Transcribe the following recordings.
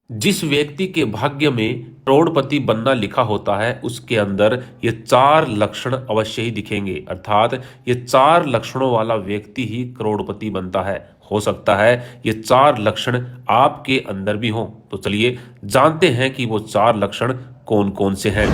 जिस व्यक्ति के भाग्य में करोड़पति बनना लिखा होता है उसके अंदर ये चार लक्षण अवश्य ही दिखेंगे। अर्थात ये चार लक्षणों वाला व्यक्ति ही करोड़पति बनता है। हो सकता है ये चार लक्षण आपके अंदर भी हों। तो चलिए जानते हैं कि वो चार लक्षण कौन कौन से हैं।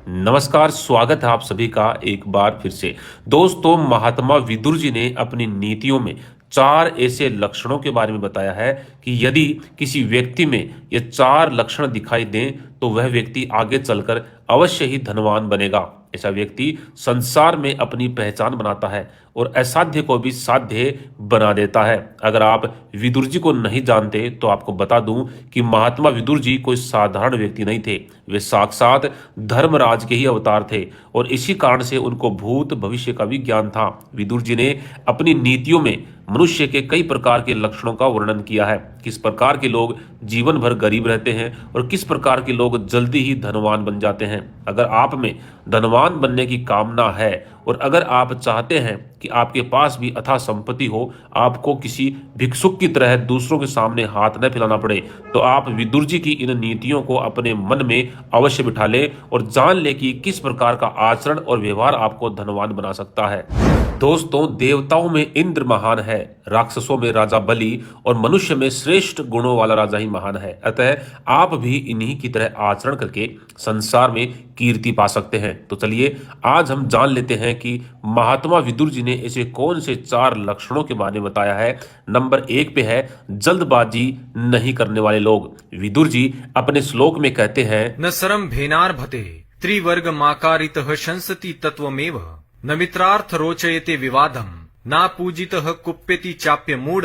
नमस्कार, स्वागत है आप सभी का एक बार फिर से। दोस्तों, महात्मा विदुर जी ने अपनी नीतियों में चार ऐसे लक्षणों के बारे में बताया है कि यदि किसी व्यक्ति में ये चार लक्षण दिखाई दें तो वह व्यक्ति आगे चलकर अवश्य ही धनवान बनेगा। ऐसा व्यक्ति संसार में अपनी पहचान बनाता है और असाध्य को भी साध्य बना देता है। अगर आप विदुर जी को नहीं जानते तो आपको बता दूं कि महात्मा विदुर जी कोई साधारण व्यक्ति नहीं थे। वे साक्षात धर्मराज के ही अवतार थे और इसी कारण से उनको भूत भविष्य का भी ज्ञान था। विदुर जी ने अपनी नीतियों में मनुष्य के कई प्रकार के लक्षणों का वर्णन किया है। किस प्रकार के लोग जीवन भर गरीब रहते हैं और किस प्रकार के लोग जल्दी ही धनवान बन जाते हैं। अगर आप में धनवान बनने की कामना है और अगर आप चाहते हैं कि आपके पास भी अथाह संपत्ति हो, आपको किसी भिक्षुक की तरह दूसरों के सामने हाथ न फैलाना पड़े, तो आप विदुर जी की इन नीतियों को अपने मन में अवश्य बिठा ले और जान ले कि किस प्रकार का आचरण और व्यवहार आपको धनवान बना सकता है। दोस्तों, देवताओं में इंद्र महान है, राक्षसों में राजा बलि और मनुष्य में श्रेष्ठ गुणों वाला राजा ही महान है। अतः आप भी इन्हीं की तरह आचरण करके संसार में कीर्ति पा सकते हैं। तो चलिए आज हम जान लेते हैं कि महात्मा विदुर जी ने ऐसे कौन से चार लक्षणों के बारे में बताया है। नंबर 1 पे है जल्दबाजी नहीं करने वाले लोग। विदुर जी अपने श्लोक में कहते हैं, न सरम भेनार्भते त्रिवर्ग माकारितः शंसति तत्वमेव न मित्रार्थ रोचयते विवादम ना पूजितः कुप्यति चाप्य मूढ़।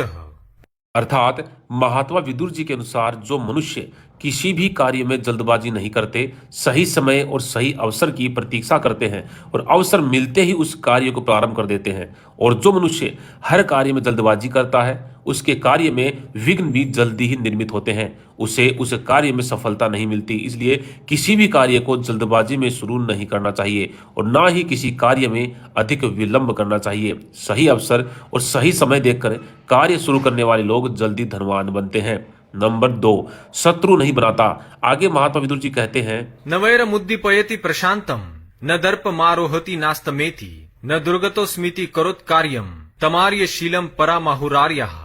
अर्थात महात्मा विदुर जी के अनुसार जो मनुष्य किसी भी कार्य में जल्दबाजी नहीं करते, सही समय और सही अवसर की प्रतीक्षा करते हैं और अवसर मिलते ही उस कार्य को प्रारंभ कर देते हैं, और जो मनुष्य हर कार्य में जल्दबाजी करता है उसके कार्य में विघ्न भी जल्दी ही निर्मित होते हैं, उसे उस कार्य में सफलता नहीं मिलती। इसलिए किसी भी कार्य को जल्दबाजी में शुरू नहीं करना चाहिए और ना ही किसी कार्य में अधिक विलंब करना चाहिए। सही अवसर और सही समय देखकर कार्य शुरू करने वाले लोग जल्दी धनवान बनते हैं। नंबर 2, शत्रु नहीं बनाता। आगे महात्मा विदुर जी कहते हैं, न वैरमुद्दीपयति प्रशांतम न दर्प मारोहति नास्तमेति न दुर्गतो स्मिति करोत् कार्यम तमार्य शीलम परामाहुरार्यः।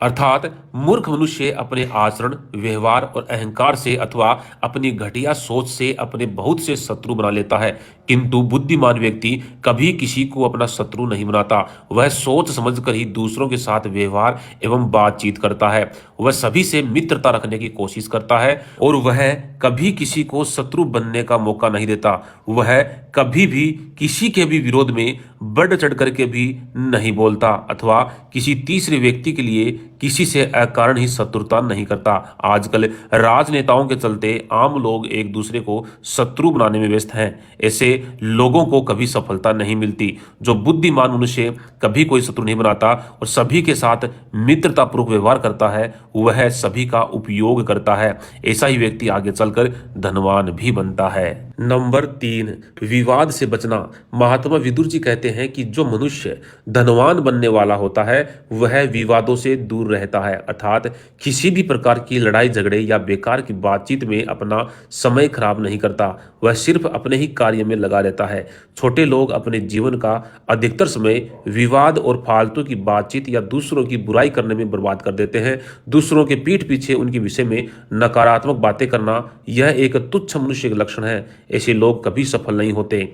अर्थात मूर्ख मनुष्य अपने आचरण, व्यवहार और अहंकार से अथवा अपनी घटिया सोच से अपने बहुत से शत्रु बना लेता है, किंतु बुद्धिमान व्यक्ति कभी किसी को अपना शत्रु नहीं बनाता। वह सोच समझकर ही दूसरों के साथ व्यवहार एवं बातचीत करता है। वह सभी से मित्रता रखने की कोशिश करता है और वह कभी किसी को शत्रु बनने का मौका नहीं देता। वह कभी भी किसी के भी विरोध में बढ़ चढ़ करके भी नहीं बोलता अथवा किसी तीसरे व्यक्ति के लिए किसी से अकारण ही शत्रुता नहीं करता। आजकल राजनेताओं के चलते आम लोग एक दूसरे को शत्रु बनाने में व्यस्त हैं। ऐसे लोगों को कभी सफलता नहीं मिलती। जो बुद्धिमान मनुष्य कभी कोई शत्रु नहीं बनाता और सभी के साथ मित्रतापूर्वक व्यवहार करता है, वह सभी का उपयोग करता है। ऐसा ही व्यक्ति आगे चलकर धनवान भी बनता है। नंबर 3, विवाद से बचना। महात्मा विदुर जी कहते हैं कि जो मनुष्य धनवान बनने वाला होता है वह विवादों से दूर रहता है। अर्थात किसी भी प्रकार की लड़ाई झगड़े या बेकार की बातचीत में अपना समय खराब नहीं करता। वह सिर्फ अपने ही कार्य में लगा रहता है। छोटे लोग अपने जीवन का अधिकतर समय विवाद और फालतू की बातचीत या दूसरों की बुराई करने में बर्बाद कर देते हैं। दूसरों के पीठ पीछे उनके विषय में नकारात्मक बातें करना, यह एक तुच्छ मनुष्य का लक्षण है। ऐसे लोग कभी सफल नहीं होते।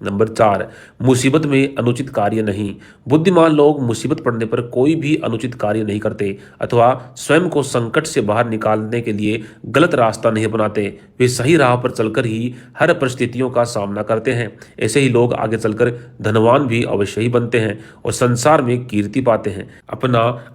नंबर 4, मुसीबत में अनुचित कार्य नहीं। बुद्धिमान लोग मुसीबत पड़ने पर कोई भी अनुचित कार्य नहीं करते अथवा स्वयं को संकट से बाहर निकालने के लिए गलत रास्ता नहीं अपनाते। वे सही राह पर चलकर ही हर परिस्थितियों का सामना करते हैं। ऐसे ही लोग आगे चलकर धनवान भी अवश्य ही बनते हैं और संसार में कीर्ति पाते हैं,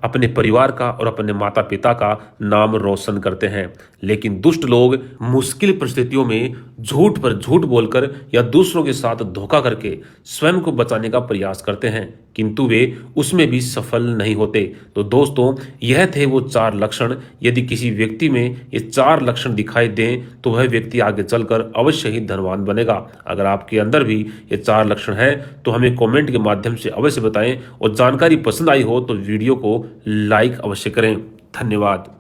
अपने परिवार का और अपने माता पिता का नाम रोशन करते हैं। लेकिन दुष्ट लोग मुश्किल परिस्थितियों में झूठ पर झूठ बोलकर या दूसरों के साथ धोखा करके स्वयं को बचाने का प्रयास करते हैं, किंतु वे उसमें भी सफल नहीं होते। तो दोस्तों, यह थे वो 4 लक्षण। यदि किसी व्यक्ति में ये 4 लक्षण दिखाई दें तो वह व्यक्ति आगे चलकर अवश्य ही धनवान बनेगा। अगर आपके अंदर भी ये 4 लक्षण हैं तो हमें कमेंट के माध्यम से अवश्य बताएं और जानकारी पसंद आई हो तो वीडियो को लाइक अवश्य करें। धन्यवाद।